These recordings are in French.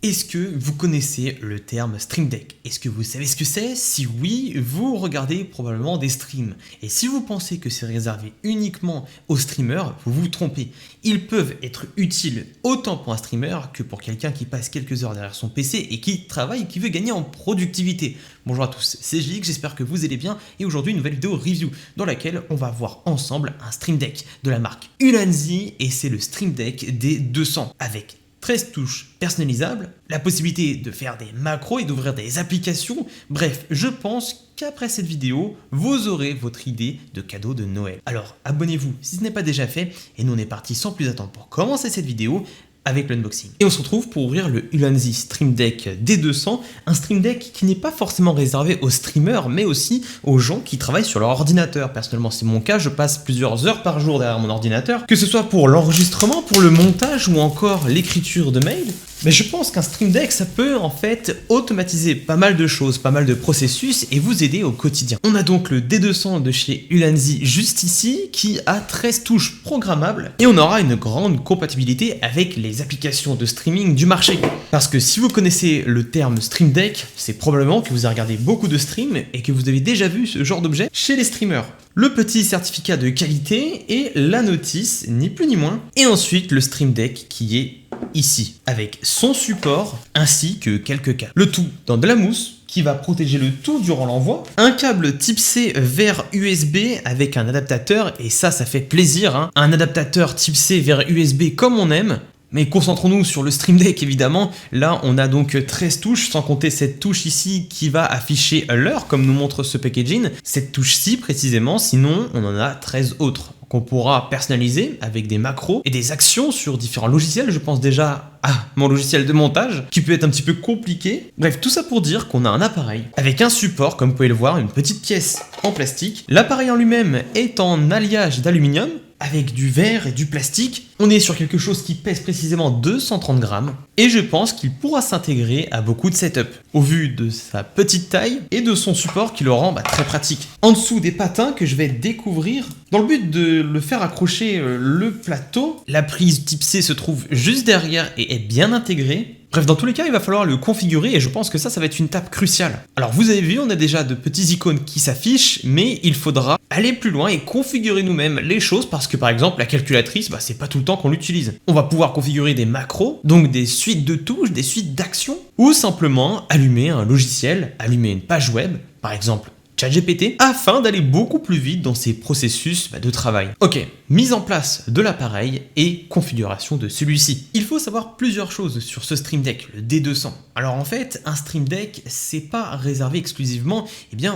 Est-ce que vous connaissez le terme Stream Deck? Est-ce que vous savez ce que c'est? Si oui, vous regardez probablement des streams. Et si vous pensez que c'est réservé uniquement aux streamers, vous vous trompez. Ils peuvent être utiles autant pour un streamer que pour quelqu'un qui passe quelques heures derrière son PC et qui travaille et qui veut gagner en productivité. Bonjour à tous, c'est Jlick, j'espère que vous allez bien et aujourd'hui une nouvelle vidéo review dans laquelle on va voir ensemble un Stream Deck de la marque Ulanzi et c'est le Stream Deck D200 avec 13 touches personnalisables, la possibilité de faire des macros et d'ouvrir des applications. Bref, je pense qu'après cette vidéo, vous aurez votre idée de cadeau de Noël. Alors abonnez-vous si ce n'est pas déjà fait et nous on est parti sans plus attendre pour commencer cette vidéo avec l'unboxing. Et on se retrouve pour ouvrir le Ulanzi Stream Deck D200, un Stream Deck qui n'est pas forcément réservé aux streamers, mais aussi aux gens qui travaillent sur leur ordinateur. Personnellement, c'est mon cas, je passe plusieurs heures par jour derrière mon ordinateur, que ce soit pour l'enregistrement, pour le montage ou encore l'écriture de mails. Mais je pense qu'un Stream Deck, ça peut en fait automatiser pas mal de choses, pas mal de processus et vous aider au quotidien. On a donc le D200 de chez Ulanzi juste ici, qui a 13 touches programmables et on aura une grande compatibilité avec les applications de streaming du marché. Parce que si vous connaissez le terme Stream Deck, c'est probablement que vous avez regardé beaucoup de streams et que vous avez déjà vu ce genre d'objet chez les streamers. Le petit certificat de qualité et la notice, ni plus ni moins. Et ensuite le Stream Deck qui est ici, avec son support ainsi que quelques câbles. Le tout dans de la mousse qui va protéger le tout durant l'envoi. Un câble type C vers USB avec un adaptateur, et ça fait plaisir, hein. Un adaptateur type C vers USB comme on aime. Mais concentrons-nous sur le Stream Deck évidemment. Là on a donc 13 touches, sans compter cette touche ici qui va afficher l'heure comme nous montre ce packaging. Cette touche-ci précisément, sinon on en a 13 autres qu'on pourra personnaliser avec des macros et des actions sur différents logiciels. Je pense déjà à mon logiciel de montage qui peut être un petit peu compliqué. Bref, tout ça pour dire qu'on a un appareil avec un support, comme vous pouvez le voir, une petite pièce en plastique. L'appareil en lui-même est en alliage d'aluminium avec du verre et du plastique. On est sur quelque chose qui pèse précisément 230 grammes et je pense qu'il pourra s'intégrer à beaucoup de setup au vu de sa petite taille et de son support qui le rend très pratique. En dessous des patins que je vais découvrir dans le but de le faire accrocher le plateau. La prise type C se trouve juste derrière et est bien intégrée. Bref, dans tous les cas, il va falloir le configurer et je pense que ça va être une étape cruciale. Alors vous avez vu, on a déjà de petits icônes qui s'affichent, mais il faudra aller plus loin et configurer nous-mêmes les choses parce que par exemple, la calculatrice, c'est pas tout le temps qu'on l'utilise. On va pouvoir configurer des macros, donc des suites de touches, des suites d'actions, ou simplement allumer un logiciel, allumer une page web, par exemple ChatGPT, afin d'aller beaucoup plus vite dans ces processus de travail. Ok, mise en place de l'appareil et configuration de celui-ci. Il faut savoir plusieurs choses sur ce Stream Deck, le D200. Alors en fait, un Stream Deck, c'est pas réservé exclusivement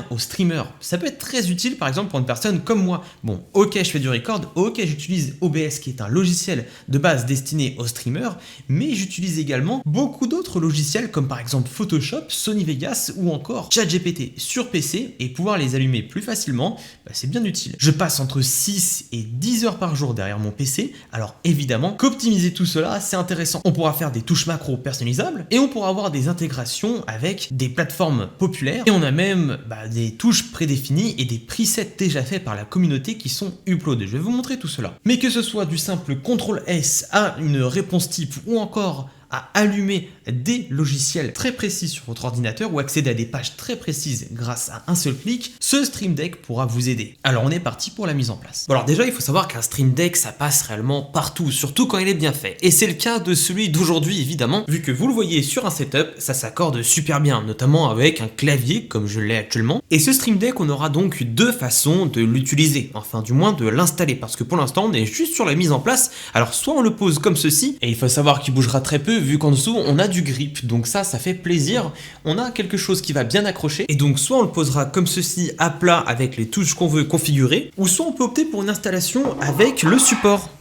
aux streamers. Ça peut être très utile par exemple pour une personne comme moi. Bon, ok, je fais du record, ok, j'utilise OBS qui est un logiciel de base destiné aux streamers, mais j'utilise également beaucoup d'autres logiciels comme par exemple Photoshop, Sony Vegas ou encore ChatGPT sur PC et pouvoir les allumer plus facilement, c'est bien utile. Je passe entre 6 et 10 heures par jour derrière mon PC, alors évidemment qu'optimiser tout cela c'est intéressant. On pourra faire des touches macro personnalisables et on pourra avoir des intégrations avec des plateformes populaires et on a même des touches prédéfinies et des presets déjà faits par la communauté qui sont uploadés. Je vais vous montrer tout cela. Mais que ce soit du simple CTRL S à une réponse type ou encore à allumer des logiciels très précis sur votre ordinateur ou accéder à des pages très précises grâce à un seul clic, ce Stream Deck pourra vous aider. Alors on est parti pour la mise en place. Bon, alors déjà il faut savoir qu'un Stream Deck ça passe réellement partout, surtout quand il est bien fait. Et c'est le cas de celui d'aujourd'hui évidemment, vu que vous le voyez sur un setup, ça s'accorde super bien, notamment avec un clavier comme je l'ai actuellement. Et ce Stream Deck on aura donc deux façons de l'utiliser, enfin du moins de l'installer, parce que pour l'instant on est juste sur la mise en place. Alors soit on le pose comme ceci, et il faut savoir qu'il bougera très peu vu qu'en dessous on a du grip, donc ça fait plaisir. On a quelque chose qui va bien accrocher et donc soit on le posera comme ceci à plat avec les touches qu'on veut configurer, ou soit on peut opter pour une installation avec le support.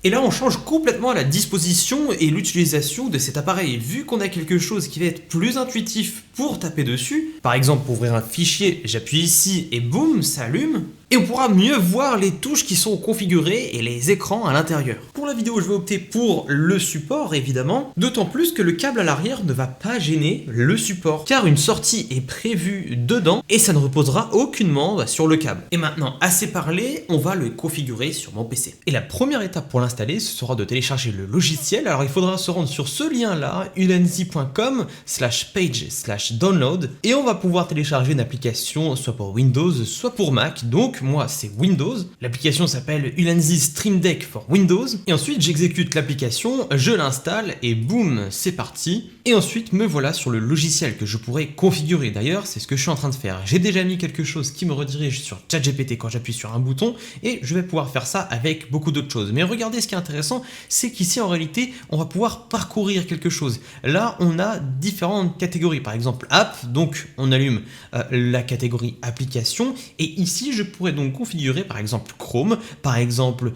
Et là on change complètement la disposition et l'utilisation de cet appareil. Vu qu'on a quelque chose qui va être plus intuitif pour taper dessus, par exemple pour ouvrir un fichier, j'appuie ici et boum, ça allume. Et on pourra mieux voir les touches qui sont configurées et les écrans à l'intérieur. Pour la vidéo, je vais opter pour le support évidemment, d'autant plus que le câble à l'arrière ne va pas gêner le support, car une sortie est prévue dedans et ça ne reposera aucunement sur le câble. Et maintenant, assez parlé, on va le configurer sur mon PC. Et la première étape pour l'installer, ce sera de télécharger le logiciel. Alors il faudra se rendre sur ce lien là, ulanzi.com/page/download, et on va pouvoir télécharger une application soit pour Windows, soit pour Mac. Donc moi c'est Windows, l'application s'appelle Ulanzi Stream Deck for Windows, et ensuite j'exécute l'application, je l'installe et boum, c'est parti. Et ensuite me voilà sur le logiciel que je pourrais configurer. D'ailleurs c'est ce que je suis en train de faire. J'ai déjà mis quelque chose qui me redirige sur ChatGPT quand j'appuie sur un bouton, et je vais pouvoir faire ça avec beaucoup d'autres choses. Mais regardez, ce qui est intéressant, c'est qu'ici en réalité on va pouvoir parcourir quelque chose. Là on a différentes catégories, par exemple app, donc on allume la catégorie application, et ici je pourrais donc configurer par exemple Chrome, par exemple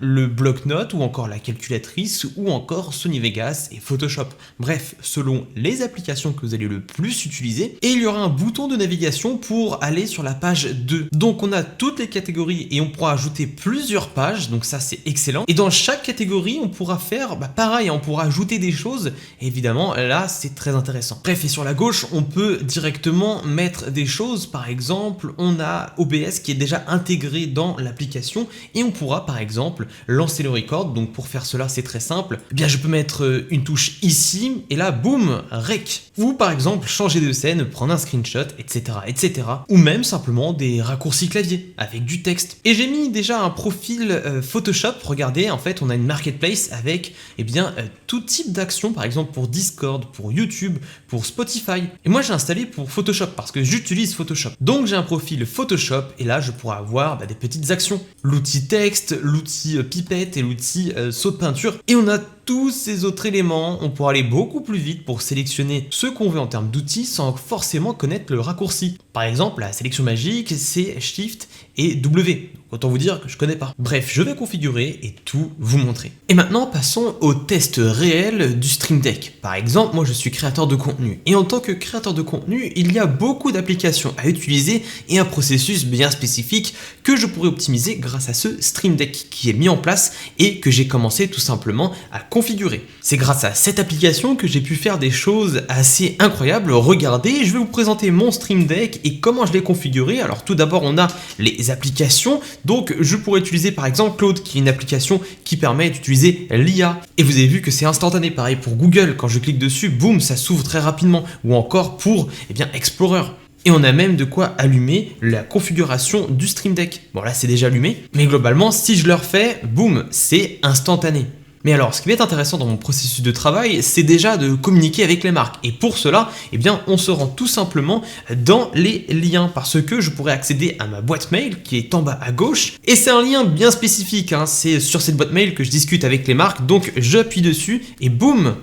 le bloc-notes, ou encore la calculatrice, ou encore Sony Vegas et Photoshop. Bref, selon les applications que vous allez le plus utiliser, et il y aura un bouton de navigation pour aller sur la page 2. Donc on a toutes les catégories et on pourra ajouter plusieurs pages, donc ça c'est excellent. Et dans chaque catégorie on pourra faire pareil, on pourra ajouter des choses, et évidemment là c'est très intéressant. Bref, et sur la gauche on peut directement mettre des choses, par exemple on a OBS qui est déjà intégré dans l'application, et on pourra par exemple lancer le record. Donc pour faire cela c'est très simple, eh bien je peux mettre une touche ici, et là boum, rec, ou par exemple changer de scène, prendre un screenshot, etc. etc. ou même simplement des raccourcis clavier avec du texte. Et j'ai mis déjà un profil Photoshop. Regardez, en fait on a une marketplace avec tout type d'actions, par exemple pour Discord, pour YouTube, pour Spotify. Et moi j'ai installé pour Photoshop parce que j'utilise Photoshop. Donc j'ai un profil Photoshop, et là je pourrais avoir des petites actions, l'outil texte, l'outil pipette et l'outil saut de peinture. Et on a tous ces autres éléments, on pourra aller beaucoup plus vite pour sélectionner ce qu'on veut en termes d'outils sans forcément connaître le raccourci. Par exemple, la sélection magique, c'est Shift et W. Autant vous dire que je connais pas. Bref, je vais configurer et tout vous montrer. Et maintenant, passons au test réel du Stream Deck. Par exemple, moi je suis créateur de contenu. Et en tant que créateur de contenu, il y a beaucoup d'applications à utiliser et un processus bien spécifique que je pourrais optimiser grâce à ce Stream Deck qui est mis en place et que j'ai commencé tout simplement à configurer. C'est grâce à cette application que j'ai pu faire des choses assez incroyables. Regardez, je vais vous présenter mon Stream Deck et comment je l'ai configuré. Alors tout d'abord, on a les applications. Donc je pourrais utiliser par exemple Claude, qui est une application qui permet d'utiliser l'IA. Et vous avez vu que c'est instantané. Pareil pour Google, quand je clique dessus, boum, ça s'ouvre très rapidement. Ou encore pour Explorer. Et on a même de quoi allumer la configuration du Stream Deck. Bon là c'est déjà allumé, mais globalement si je le refais, boum, c'est instantané. Mais alors, ce qui va être intéressant dans mon processus de travail, c'est déjà de communiquer avec les marques. Et pour cela, on se rend tout simplement dans les liens, parce que je pourrais accéder à ma boîte mail qui est en bas à gauche. Et c'est un lien bien spécifique, c'est sur cette boîte mail que je discute avec les marques. Donc j'appuie dessus et boum,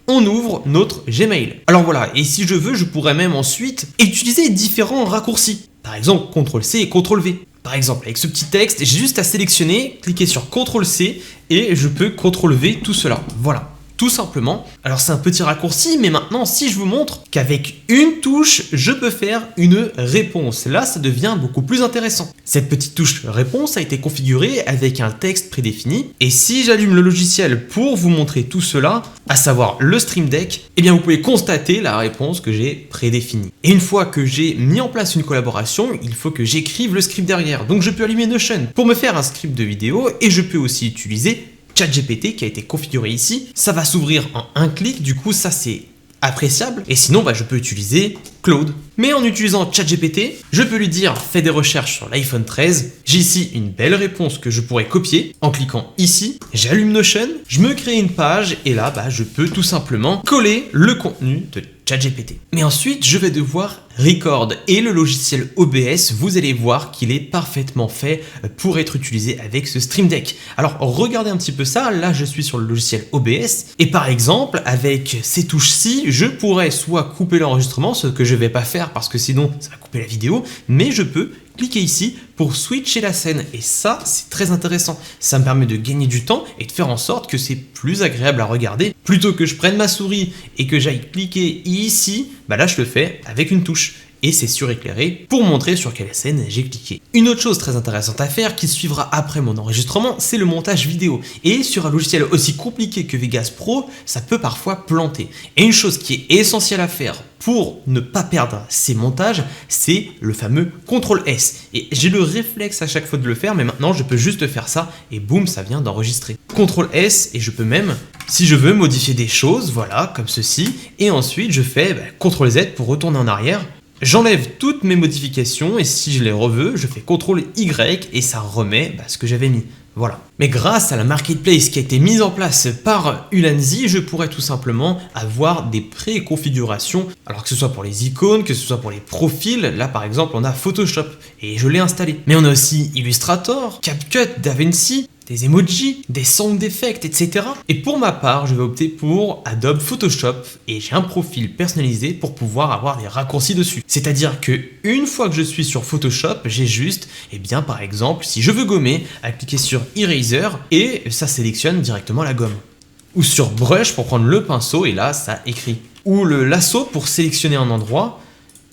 on ouvre notre Gmail. Alors voilà, et si je veux, je pourrais même ensuite utiliser différents raccourcis. Par exemple, CTRL-C et CTRL-V. Par exemple, avec ce petit texte, j'ai juste à sélectionner, cliquer sur CTRL-C et je peux CTRL-V tout cela. Voilà, tout simplement. Alors c'est un petit raccourci, mais maintenant, si je vous montre qu'avec une touche, je peux faire une réponse, là, ça devient beaucoup plus intéressant. Cette petite touche réponse a été configurée avec un texte prédéfini. Et si j'allume le logiciel pour vous montrer tout cela, à savoir le Stream Deck, vous pouvez constater la réponse que j'ai prédéfinie. Et une fois que j'ai mis en place une collaboration, il faut que j'écrive le script derrière. Donc je peux allumer Notion pour me faire un script de vidéo, et je peux aussi utiliser ChatGPT qui a été configuré ici. Ça va s'ouvrir en un clic, du coup ça c'est appréciable. Et sinon je peux utiliser Claude. Mais en utilisant ChatGPT, je peux lui dire fais des recherches sur l'iPhone 13. J'ai ici une belle réponse que je pourrais copier en cliquant ici. J'allume Notion, je me crée une page et là je peux tout simplement coller le contenu de ChatGPT. Mais ensuite, je vais devoir record, et le logiciel OBS, vous allez voir qu'il est parfaitement fait pour être utilisé avec ce Stream Deck. Alors regardez un petit peu ça, là je suis sur le logiciel OBS, et par exemple avec ces touches-ci, je pourrais soit couper l'enregistrement, ce que je vais pas faire parce que sinon ça va couper la vidéo, mais je peux cliquer ici pour switcher la scène, et ça c'est très intéressant. Ça me permet de gagner du temps et de faire en sorte que c'est plus agréable à regarder. Plutôt que je prenne ma souris et que j'aille cliquer ici, là je le fais avec une touche. et c'est suréclairé pour montrer sur quelle scène j'ai cliqué. Une autre chose très intéressante à faire qui suivra après mon enregistrement, c'est le montage vidéo. Et sur un logiciel aussi compliqué que Vegas Pro, ça peut parfois planter. Et une chose qui est essentielle à faire pour ne pas perdre ces montages, c'est le fameux CTRL-S. Et j'ai le réflexe à chaque fois de le faire, mais maintenant je peux juste faire ça et boum, ça vient d'enregistrer. CTRL-S et je peux même, si je veux, modifier des choses, voilà, comme ceci. Et ensuite, je fais CTRL-Z pour retourner en arrière. J'enlève toutes mes modifications et si je les reveux, je fais CTRL-Y et ça remet ce que j'avais mis. Voilà. Mais grâce à la marketplace qui a été mise en place par Ulanzi, je pourrais tout simplement avoir des pré-configurations, alors que ce soit pour les icônes, que ce soit pour les profils. Là par exemple on a Photoshop et je l'ai installé. Mais on a aussi Illustrator, CapCut, DaVinci, des emojis, des sound effects, etc. Et pour ma part, je vais opter pour Adobe Photoshop et j'ai un profil personnalisé pour pouvoir avoir des raccourcis dessus. C'est-à-dire que une fois que je suis sur Photoshop, j'ai juste, par exemple, si je veux gommer, à cliquer sur Eraser et ça sélectionne directement la gomme. Ou sur Brush pour prendre le pinceau et là, ça écrit. Ou le lasso pour sélectionner un endroit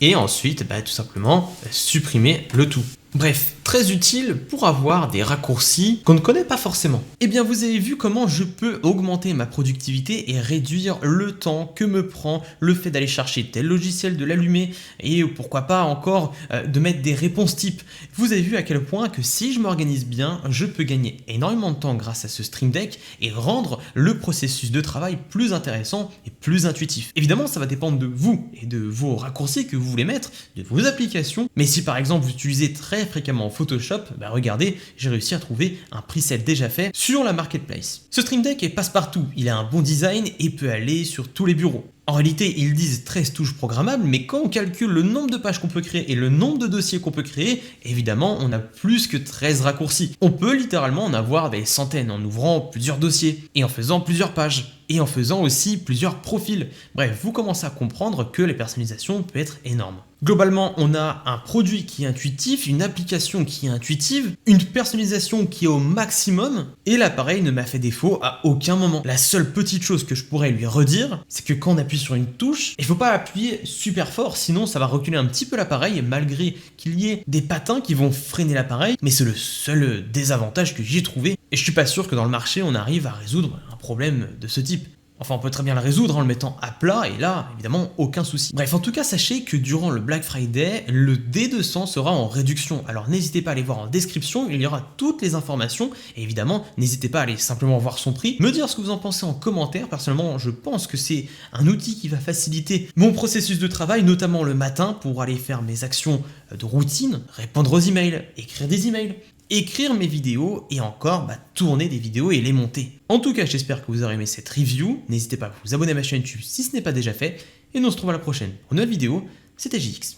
et ensuite, tout simplement, supprimer le tout. Bref, très utile pour avoir des raccourcis qu'on ne connaît pas forcément. Eh bien, vous avez vu comment je peux augmenter ma productivité et réduire le temps que me prend le fait d'aller chercher tel logiciel, de l'allumer et pourquoi pas encore de mettre des réponses types. Vous avez vu à quel point que si je m'organise bien, je peux gagner énormément de temps grâce à ce Stream Deck et rendre le processus de travail plus intéressant et plus intuitif. Évidemment, ça va dépendre de vous et de vos raccourcis que vous voulez mettre, de vos applications. Mais si par exemple vous utilisez très fréquemment Photoshop, regardez, j'ai réussi à trouver un preset déjà fait sur la marketplace. Ce Stream Deck est passe-partout, il a un bon design et peut aller sur tous les bureaux. En réalité, ils disent 13 touches programmables, mais quand on calcule le nombre de pages qu'on peut créer et le nombre de dossiers qu'on peut créer, évidemment, on a plus que 13 raccourcis. On peut littéralement en avoir des centaines en ouvrant plusieurs dossiers et en faisant plusieurs pages et en faisant aussi plusieurs profils. Bref, vous commencez à comprendre que les personnalisations peuvent être énormes. Globalement, on a un produit qui est intuitif, une application qui est intuitive, une personnalisation qui est au maximum, et l'appareil ne m'a fait défaut à aucun moment. La seule petite chose que je pourrais lui redire, c'est que quand on appuie sur une touche, il ne faut pas appuyer super fort, sinon ça va reculer un petit peu l'appareil, malgré qu'il y ait des patins qui vont freiner l'appareil, mais c'est le seul désavantage que j'ai trouvé, et je suis pas sûr que dans le marché on arrive à résoudre un problème de ce type. Enfin, on peut très bien le résoudre en le mettant à plat, et là, évidemment, aucun souci. Bref, en tout cas, sachez que durant le Black Friday, le D200 sera en réduction. Alors, n'hésitez pas à aller voir en description, il y aura toutes les informations. Et évidemment, n'hésitez pas à aller simplement voir son prix, me dire ce que vous en pensez en commentaire. Personnellement, je pense que c'est un outil qui va faciliter mon processus de travail, notamment le matin, pour aller faire mes actions de routine, répondre aux emails, écrire des emails, écrire mes vidéos et encore tourner des vidéos et les monter. En tout cas, j'espère que vous aurez aimé cette review. N'hésitez pas à vous abonner à ma chaîne YouTube si ce n'est pas déjà fait. Et nous on se retrouve à la prochaine pour une nouvelle vidéo. C'était JX.